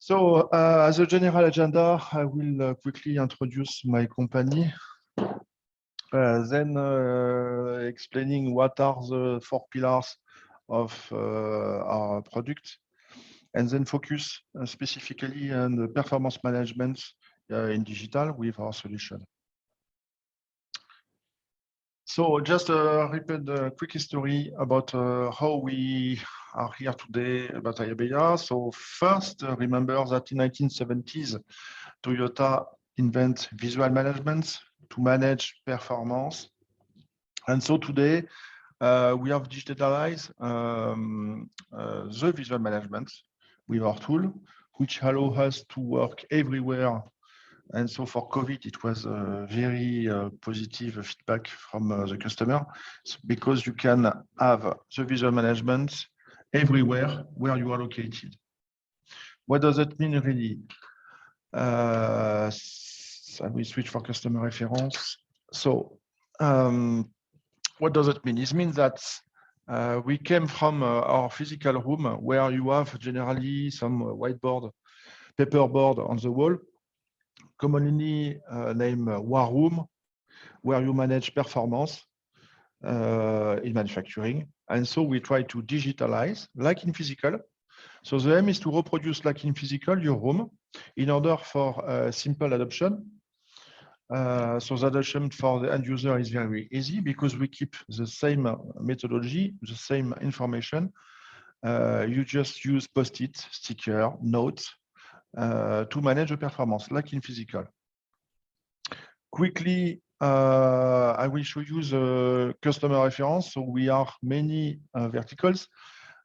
So, as a general agenda, I will quickly introduce my company, then explaining what are the 4 pillars of our product, and then focus specifically on the performance management in digital with our solution. So just repeat a quick history about how we are here today about Ayabeya. So first, remember that in 1970s, Toyota invent visual management to manage performance. And so today, we have digitalized the visual management with our tool, which allow us to work everywhere. And so for COVID, it was a very positive feedback from the customer because you can have the visual management everywhere where you are located. What does that mean really? We switch for customer reference. So what does it mean? It means that we came from our physical room where you have generally some whiteboard, paperboard on the wall, commonly named war room, where you manage performance in manufacturing. And so we try to digitalize, like in physical. So the aim is to reproduce, like in physical, your room in order for simple adoption. So the adoption for the end user is very easy because we keep the same methodology, the same information. You just use post-it, sticker, notes, to manage the performance, like in physical. Quickly, I will show you the customer reference. So we are many verticals,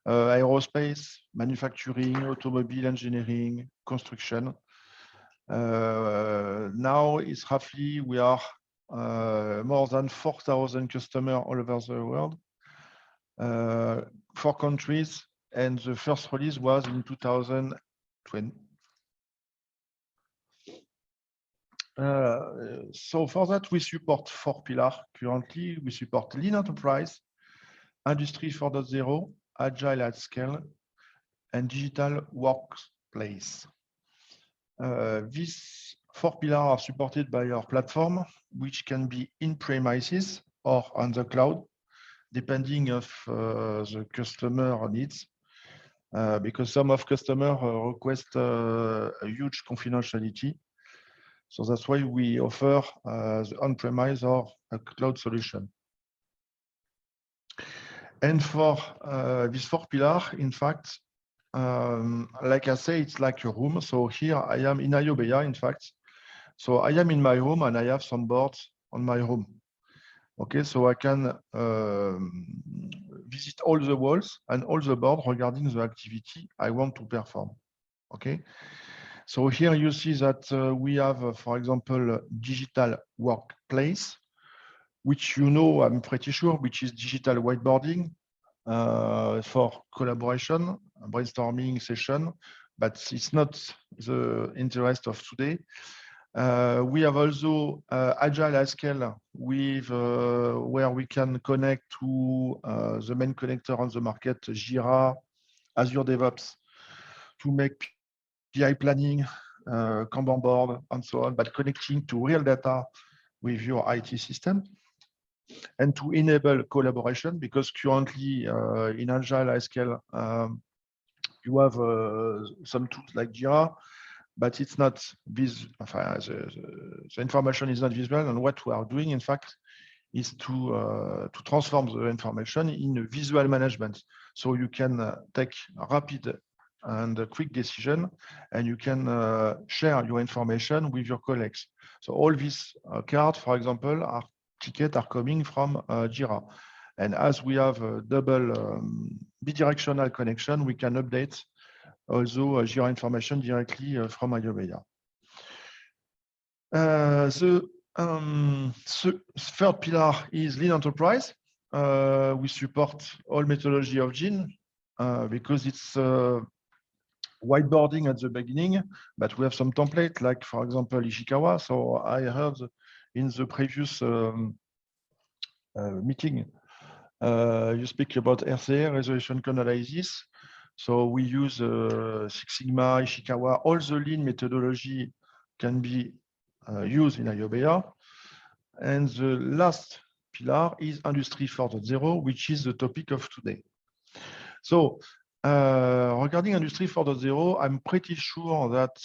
aerospace, manufacturing, automobile engineering, construction. Now it's roughly, we are more than 4,000 customers all over the world, 4 countries, and the first release was in 2020. So for that, we support 4 pillars. Currently, we support Lean Enterprise, Industry 4.0, Agile at Scale, and Digital Workplace. These 4 pillars are supported by our platform, which can be in premises or on the cloud, depending of the customer needs. Because some of customers request a huge confidentiality. So that's why we offer the on-premise or a cloud solution. And for these 4 pillars, in fact, like I say, it's like a room. So here I am in Ayabeya, in fact. So I am in my room and I have some boards on my room. Okay, so I can visit all the walls and all the boards regarding the activity I want to perform. Okay. So here you see that we have, for example, digital workplace, which you know, I'm pretty sure, which is digital whiteboarding for collaboration, brainstorming session, but it's not the interest of today. We have also Agile at Scale with where we can connect to the main connector on the market, Jira, Azure DevOps, to make PI planning, Kanban board, and so on, but connecting to real data with your IT system, and to enable collaboration, because currently in Agile at Scale, you have some tools like Jira, but it's not this. The information is not visible, and what we are doing, in fact, is to transform the information in visual management, so you can take rapid and a quick decision, and you can share your information with your colleagues. So all these cards, for example, tickets are coming from Jira. And as we have a double bidirectional connection, we can update also Jira information directly from Ayabeya. The third pillar is Lean Enterprise. We support all methodology of Lean because it's whiteboarding at the beginning, but we have some template, like, for example, Ishikawa. So I heard in the previous meeting, you speak about RCA, resolution analysis. So we use Six Sigma, Ishikawa, all the lean methodology can be used in IOBEA. And the last pillar is Industry 4.0, which is the topic of today. So regarding Industry 4.0, I'm pretty sure that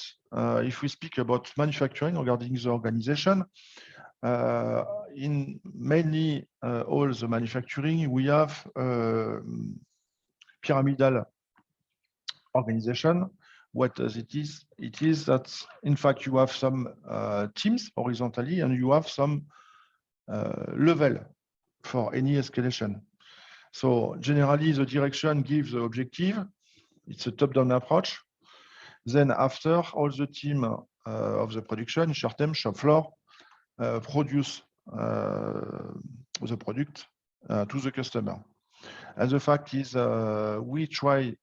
if we speak about manufacturing regarding the organization, in mainly all the manufacturing, we have pyramidal organization. What does it is? It is that, in fact, you have some teams horizontally, and you have some level for any escalation. So generally, the direction gives the objective. It's a top-down approach. Then after, all the team of the production, short-term, shop floor, produce the product to the customer. And the fact is, we try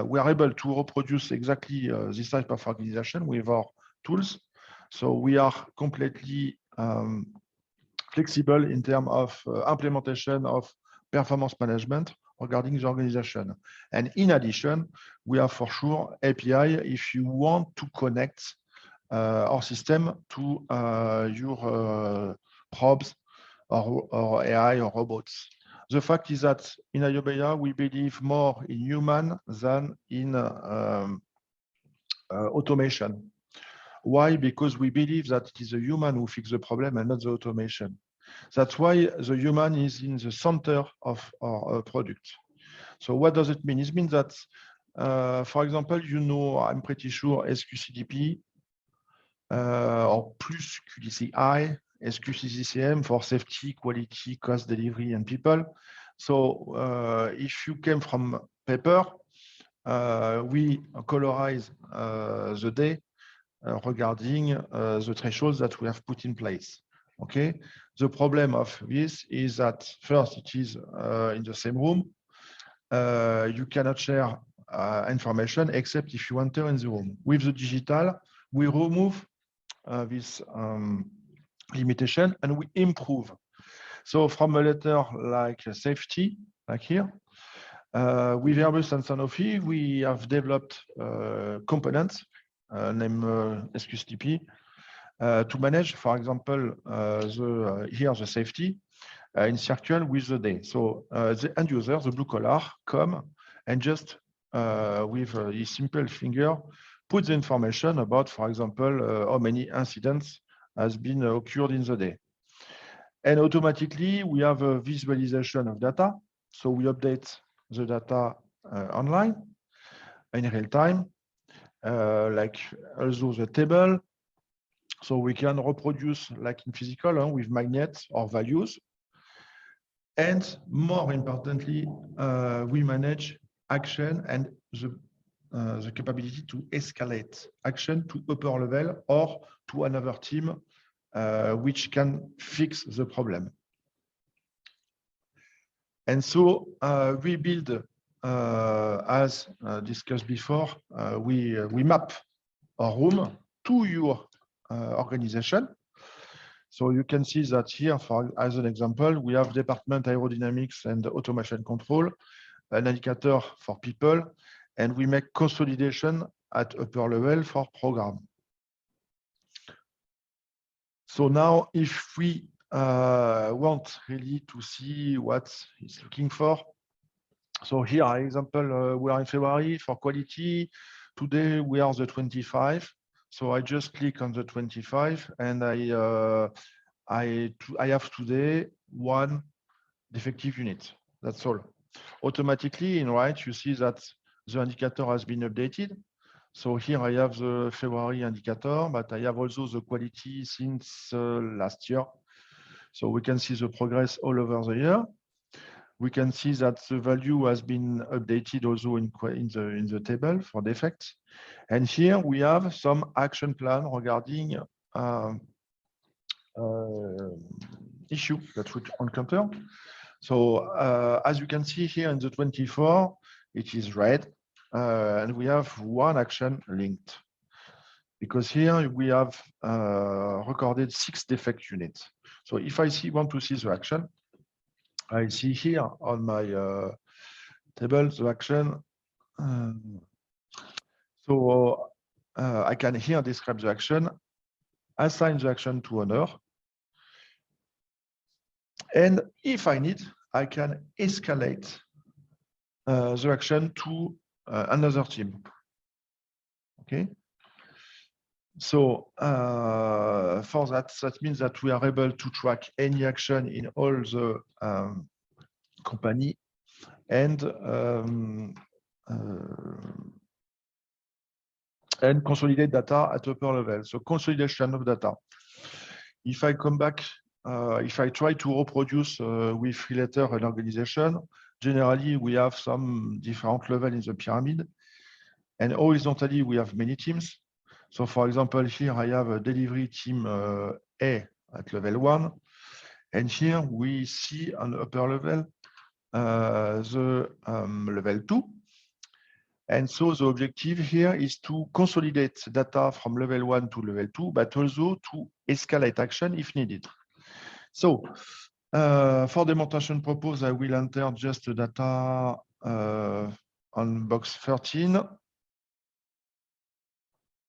we are able to reproduce exactly this type of organization with our tools. So we are completely flexible in terms of implementation of performance management regarding the organization. And in addition, we have for sure API if you want to connect our system to your probes or AI or robots. The fact is that in IOBEA, we believe more in human than in automation. Why? Because we believe that it is the human who fixes the problem and not the automation. That's why the human is in the center of our product. So what does it mean? It means that, for example, you know, I'm pretty sure SQCDP or plus QDCI, SQCCM for safety, quality, cost, delivery, and people. So if you came from paper, we colorize the day regarding the thresholds that we have put in place. Okay. The problem of this is that first, it is in the same room. You cannot share information except if you enter in the room. With the digital, we remove this limitation and we improve. So from a letter like safety, like here, with Airbus and Sanofi, we have developed components named SQCDP to manage, for example, here the safety in circle with the day. So the end user, the blue collar, come and just with his simple finger put the information about, for example, how many incidents has been occurred in the day. And automatically, we have a visualization of data. So we update the data online in real time, like also the table. So we can reproduce like in physical with magnets or values. And more importantly, we manage action and the capability to escalate action to upper level or to another team which can fix the problem. And so we build, as discussed before, we map our room to your organization. So you can see that here, as an example, we have department aerodynamics and automation control, an indicator for people, and we make consolidation at upper level for program. So now if we want really to see what it's looking for, so here, for example, we are in February for quality. Today we are the 25. So I just click on the 25 and I have today one defective unit. That's all. Automatically in right, you see that the indicator has been updated. So here I have the February indicator, but I have also the quality since last year. So we can see the progress all over the year. We can see that the value has been updated also in the table for defects. And here we have some action plan regarding issue that we encounter. So as you can see here in the 24, it is red, and we have one action linked. Because here we have recorded 6 defect units. So if I want to see the action, I see here on my table the action So I can here describe the action, assign the action to owner, and if I need, I can escalate the action to another team. Okay. So for that, that means that we are able to track any action in all the company and consolidate data at upper level. So consolidation of data. If I come back, if I try to reproduce with Freeletter an organization, generally we have some different levels in the pyramid. And horizontally, we have many teams. So for example, here I have a delivery team A at level 1. And here we see on the upper level the level 2. And so the objective here is to consolidate data from level 1 to level 2, but also to escalate action if needed. So for demonstration purpose, I will enter just the data on box 13.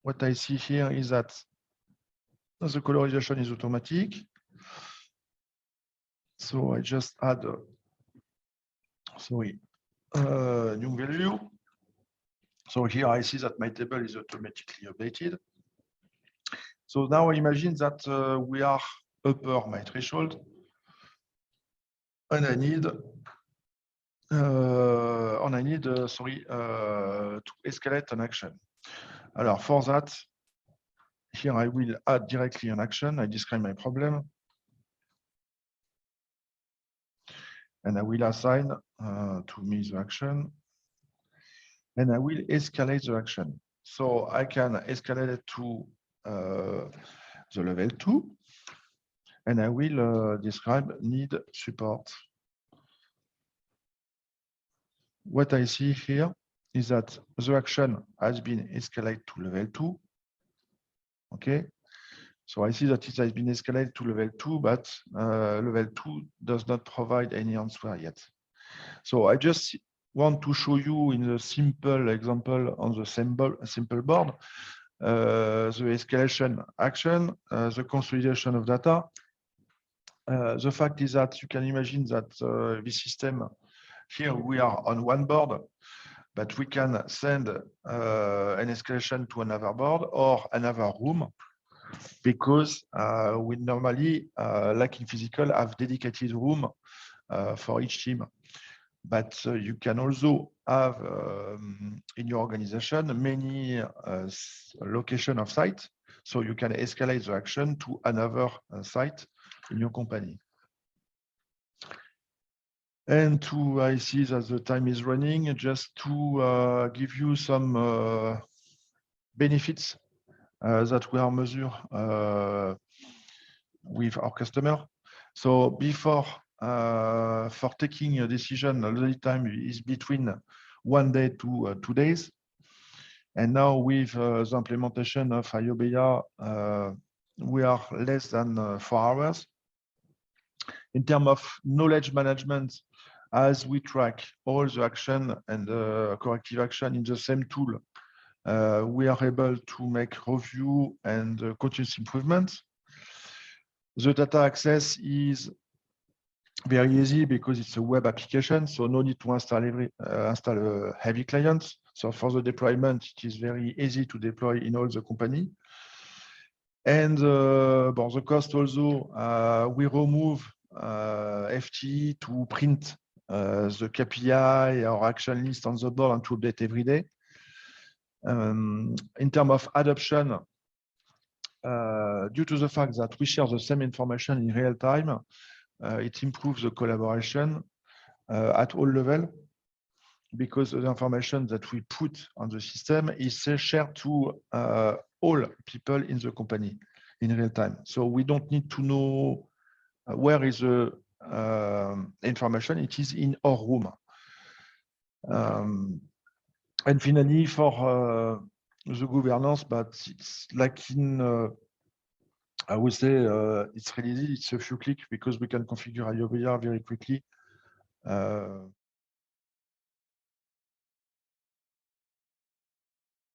What I see here is that the colorization is automatic. So I just add, new value. So here I see that my table is automatically updated. So now imagine that we are upper my threshold, and I need, to escalate an action. Alors for that, here I will add directly an action. I describe my problem. And I will assign to me the action. And I will escalate the action. So I can escalate it to the level 2. And I will describe need support. What I see here is that the action has been escalated to level 2. Okay. So I see that it has been escalated to level 2, but level 2 does not provide any answer yet. So I just want to show you in a simple example on the simple board, the escalation action, the consolidation of data. The fact is that you can imagine that this system, here we are on one board, but we can send an escalation to another board or another room, because we normally, like in physical, have dedicated room for each team. But you can also have in your organization many location of site, so you can escalate the action to another site in your company. And I see that the time is running, just to give you some benefits that we are measure with our customer. So before, for taking a decision, the lead time is between 1 day to 2 days. And now with the implementation of IOBEA, we are less than 4 hours. In terms of knowledge management, as we track all the action and corrective action in the same tool, we are able to make review and continuous improvement. The data access is very easy because it's a web application, so no need to install a heavy client. So for the deployment, it is very easy to deploy in all the company. And the cost also, we remove FTE to print the KPI or action list on the board and to update every day. In terms of adoption, due to the fact that we share the same information in real time, it improves the collaboration at all levels, because the information that we put on the system is shared to all people in the company in real time. So we don't need to know where is the information, it is in our room. And finally, for the governance, but it's like in, I would say it's really easy. It's a few clicks because we can configure IOBEA very quickly.